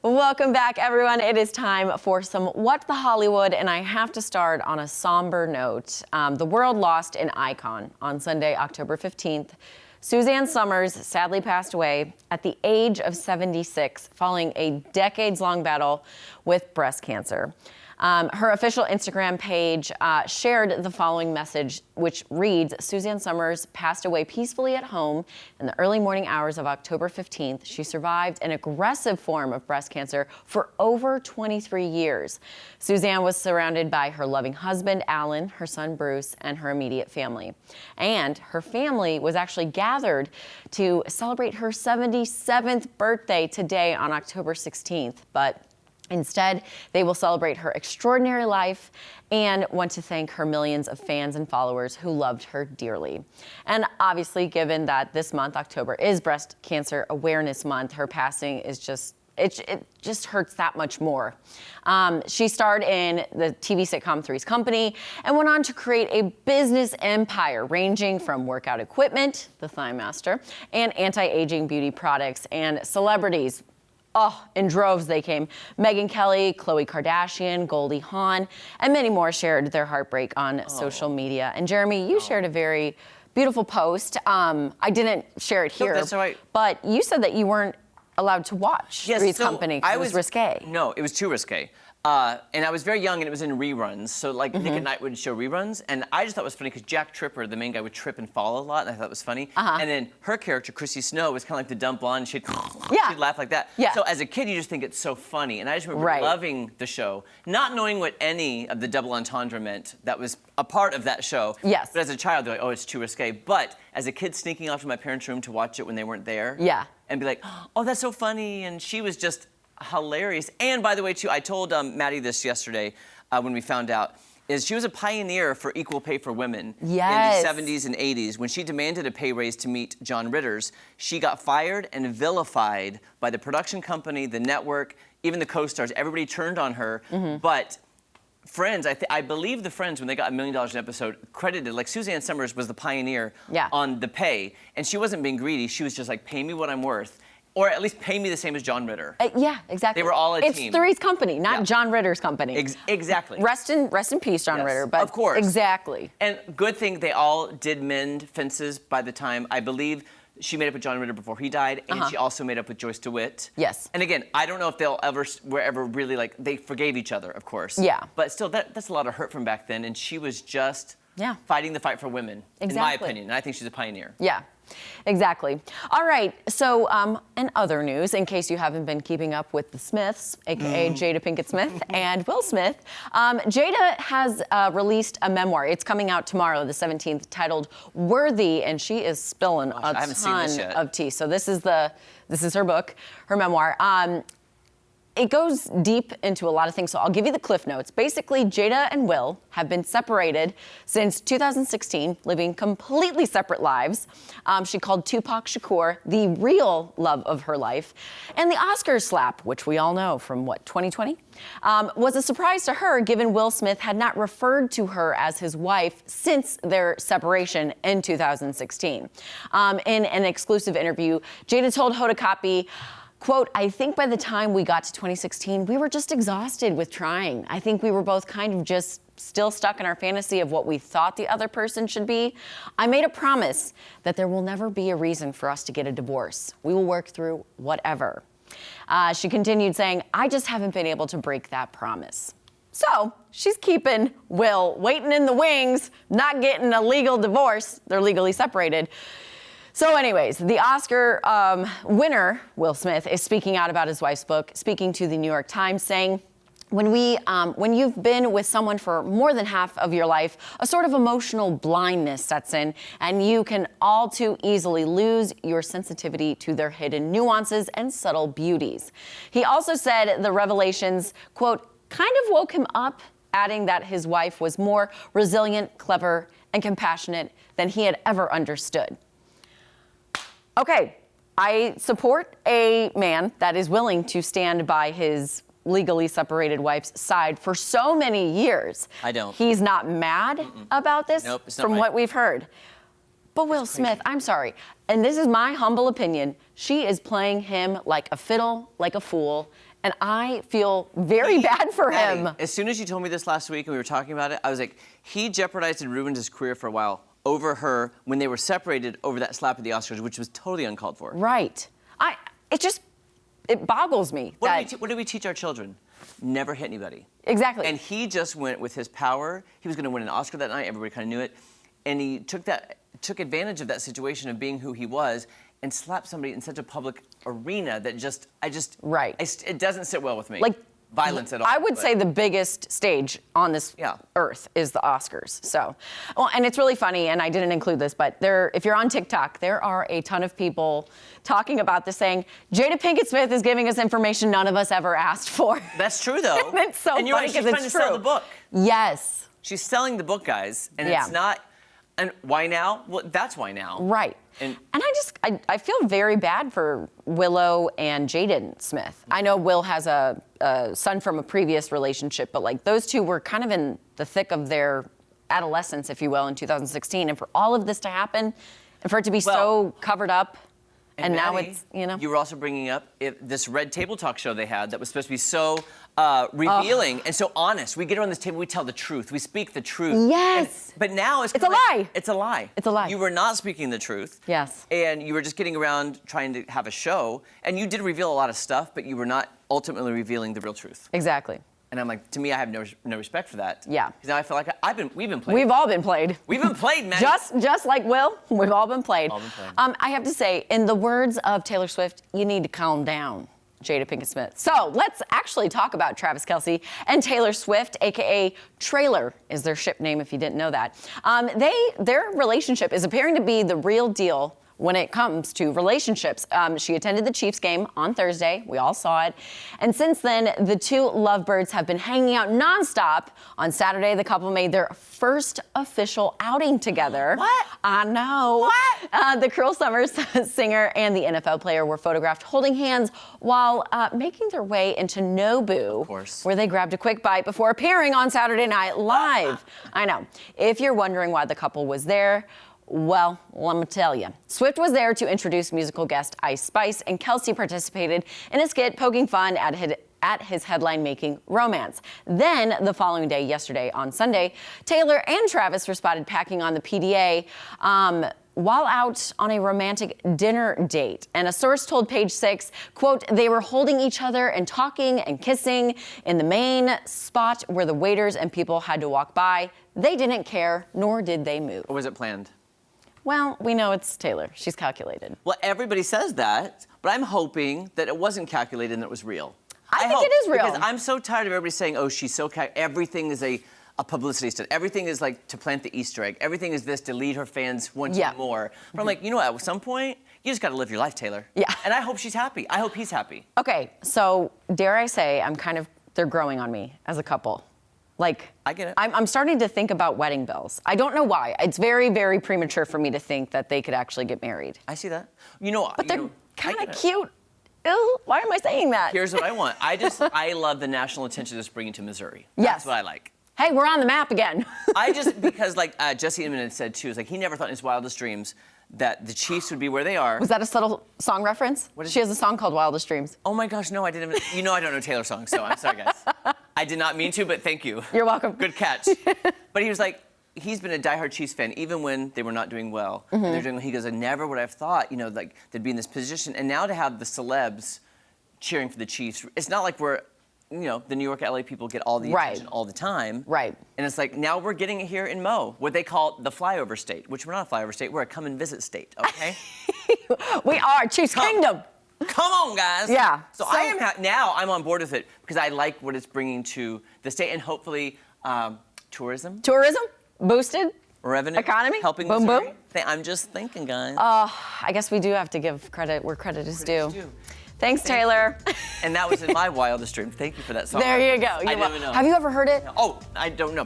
Welcome back, everyone. It is time for some What the Hollywood, and I have to start on a somber note. The world lost an icon on Sunday, October 15th. Suzanne Somers sadly passed away at the age of 76 following a decades-long battle with breast cancer. Her official Instagram page shared the following message, which reads, Suzanne Somers passed away peacefully at home in the early morning hours of October 15th. She survived an aggressive form of breast cancer for over 23 years. Suzanne was surrounded by her loving husband, Alan, her son, Bruce, and her immediate family. And her family was actually gathered to celebrate her 77th birthday today on October 16th. But instead, they will celebrate her extraordinary life and want to thank her millions of fans and followers who loved her dearly. And obviously, given that this month, October, is Breast Cancer Awareness Month, her passing is just, it just hurts that much more. She starred in the TV sitcom Three's Company and went on to create a business empire ranging from workout equipment, the Thigh Master, and anti-aging beauty products and celebrities. Oh, in droves they came. Megyn Kelly, Khloe Kardashian, Goldie Hawn, and many more shared their heartbreak on social media. And Jeremy, you shared a very beautiful post. I didn't share it here, that's all right. But you said that you weren't allowed to watch Three's Company because it was risque. No, it was too risque. And I was very young, and it was in reruns. So, like, Nick at Night would show reruns. And I just thought it was funny because Jack Tripper, the main guy, would trip and fall a lot, and I thought it was funny. And then her character, Chrissy Snow, was kind of like the dumb blonde. She'd laugh like that. Yeah. So, as a kid, you just think it's so funny. And I just remember loving the show, not knowing what any of the double entendre meant that was a part of that show. Yes. But as a child, they're like, oh, it's too risque. But as a kid sneaking off to my parents' room to watch it when they weren't there. Yeah. And be like, oh, that's so funny. And she was just hilarious. And by the way, too, I told Maddie this yesterday when we found out, is she was a pioneer for equal pay for women in the 70s and 80s. When she demanded a pay raise to meet John Ritter's, she got fired and vilified by the production company, the network, even the co-stars. Everybody turned on her. But Friends, I believe the Friends, when they got $1 million an episode, credited, like Suzanne Somers was the pioneer on the pay. And she wasn't being greedy. She was just like, pay me what I'm worth. Or at least pay me the same as John Ritter. Yeah, exactly. They were all a team. It's Three's Company, not John Ritter's company. Exactly. Rest in peace, John Ritter. But of course. Exactly. And good thing they all did mend fences by the time, I believe, she made up with John Ritter before he died, and she also made up with Joyce DeWitt. Yes. And again, I don't know if were ever really, like, they forgave each other, of course. Yeah. But still, that's a lot of hurt from back then, and she was just fighting the fight for women, in my opinion. And I think she's a pioneer. Yeah. Exactly. All right. So, in other news, in case you haven't been keeping up with the Smiths, aka Jada Pinkett Smith and Will Smith, Jada has released a memoir. It's coming out tomorrow, the 17th, titled "Worthy," and she is spilling a ton of tea. So this is her book, her memoir. It goes deep into a lot of things, so I'll give you the cliff notes. Basically, Jada and Will have been separated since 2016, living completely separate lives. She called Tupac Shakur the real love of her life. And the Oscars slap, which we all know from, 2020, was a surprise to her, given Will Smith had not referred to her as his wife since their separation in 2016. In an exclusive interview, Jada told Hoda Kotb, quote, I think by the time we got to 2016, we were just exhausted with trying. I think we were both kind of just still stuck in our fantasy of what we thought the other person should be. I made a promise that there will never be a reason for us to get a divorce. We will work through whatever. She continued saying, I just haven't been able to break that promise. So she's keeping Will waiting in the wings, not getting a legal divorce. They're legally separated. So anyways, the Oscar winner, Will Smith, is speaking out about his wife's book, speaking to the New York Times, saying, when you've been with someone for more than half of your life, a sort of emotional blindness sets in, and you can all too easily lose your sensitivity to their hidden nuances and subtle beauties. He also said the revelations, quote, kind of woke him up, adding that his wife was more resilient, clever, and compassionate than he had ever understood. Okay, I support a man that is willing to stand by his legally separated wife's side for so many years. I don't. He's not mad about this from what we've heard. But Will Smith, I'm sorry, and this is my humble opinion, she is playing him like a fiddle, like a fool, And I feel very bad for him. As soon as you told me this last week and we were talking about it, I was like, he jeopardized and ruined his career for a while over her when they were separated over that slap at the Oscars, which was totally uncalled for. Right. It boggles me. What do we teach our children? Never hit anybody. Exactly. And he just went with his power. He was going to win an Oscar that night. Everybody kind of knew it. And he took advantage of that situation of being who he was and slapped somebody in such a public arena that Right. It doesn't sit well with me. Like, violence at all. I would say the biggest stage on this earth is the Oscars. So, well, and it's really funny, and I didn't include this, but if you're on TikTok, there are a ton of people talking about this, saying Jada Pinkett Smith is giving us information none of us ever asked for. That's true, though. And it's so funny because she's trying to sell the book. Yes. She's selling the book, guys, and it's not. And why now? Well, that's why now. Right. And I feel very bad for Willow and Jaden Smith. I know Will has a son from a previous relationship, but like those two were kind of in the thick of their adolescence, if you will, in 2016. And for all of this to happen and for it to be so covered up. And now Maddie, it's, you know. You were also bringing up this Red Table Talk show they had that was supposed to be so revealing and so honest. We get around this table, we tell the truth, we speak the truth. Yes. But now it's a lie. It's a lie. It's a lie. You were not speaking the truth. Yes. And you were just getting around trying to have a show. And you did reveal a lot of stuff, but you were not ultimately revealing the real truth. Exactly. And I'm like, to me, I have no respect for that. Yeah. Because now I feel like we've been played. We've all been played. We've been played, man. Just like Will, we've all been played. All been played. I have to say, in the words of Taylor Swift, you need to calm down, Jada Pinkett Smith. So let's actually talk about Travis Kelce and Taylor Swift, aka Trailer is their ship name if you didn't know that. Their relationship is appearing to be the real deal when it comes to relationships. She attended the Chiefs game on Thursday. We all saw it. And since then, the two lovebirds have been hanging out nonstop. On Saturday, the couple made their first official outing together. What? I know. What? The Cruel Summers singer and the NFL player were photographed holding hands while making their way into Nobu, of course, where they grabbed a quick bite before appearing on Saturday Night Live. I know. If you're wondering why the couple was there, well, let me tell you. Swift was there to introduce musical guest Ice Spice, and Kelce participated in a skit poking fun at his headline-making romance. Then, the following day, yesterday on Sunday, Taylor and Travis were spotted packing on the PDA while out on a romantic dinner date. And a source told Page Six, quote, they were holding each other and talking and kissing in the main spot where the waiters and people had to walk by. They didn't care, nor did they move. Or was it planned? Well, we know it's Taylor. She's calculated. Well, everybody says that, but I'm hoping that it wasn't calculated and that it was real. I think it is real. Because I'm so tired of everybody saying, oh, she's so everything is a publicity stunt. Everything is like to plant the Easter egg. Everything is this to lead her fans wanting more. But I'm like, you know what? At some point, you just got to live your life, Taylor. Yeah. And I hope she's happy. I hope he's happy. Okay, so dare I say, they're growing on me as a couple. Like, I get it. I'm starting to think about wedding bells. I don't know why. It's very, very premature for me to think that they could actually get married. I see that. You know, but they're kind of cute. Ew, why am I saying that? Here's what I want. I love the national attention this bringing to Missouri. Yes. That's what I like. Hey, we're on the map again. Because like Jesse Inman had said too, is like he never thought in his wildest dreams that the Chiefs would be where they are. Was that a subtle song reference? She has a song called Wildest Dreams. Oh my gosh, no, I didn't even, you know I don't know Taylor songs, so I'm sorry guys. I did not mean to, but thank you. You're welcome. Good catch. But he was like, he's been a diehard Chiefs fan, even when they were not doing well. And they're doing, he goes, I never would have thought, you know, like they'd be in this position. And now to have the celebs cheering for the Chiefs, it's not like we're, you know, the New York, LA people get all the attention all the time. Right. And it's like, now we're getting it here in Mo, what they call the flyover state, which we're not a flyover state, we're a come and visit state, okay? We are Chiefs Kingdom. Come on, guys. Yeah. So I am now I'm on board with it because I like what it's bringing to the state and hopefully tourism. Tourism, boosted. Revenue. Economy. Helping boom, Missouri. boom. I'm just thinking, guys. I guess we do have to give credit where credit is due. Thanks, Taylor. And that was in my wildest dream. Thank you for that song. There you go. I didn't even know. Have you ever heard it? Oh, I don't know.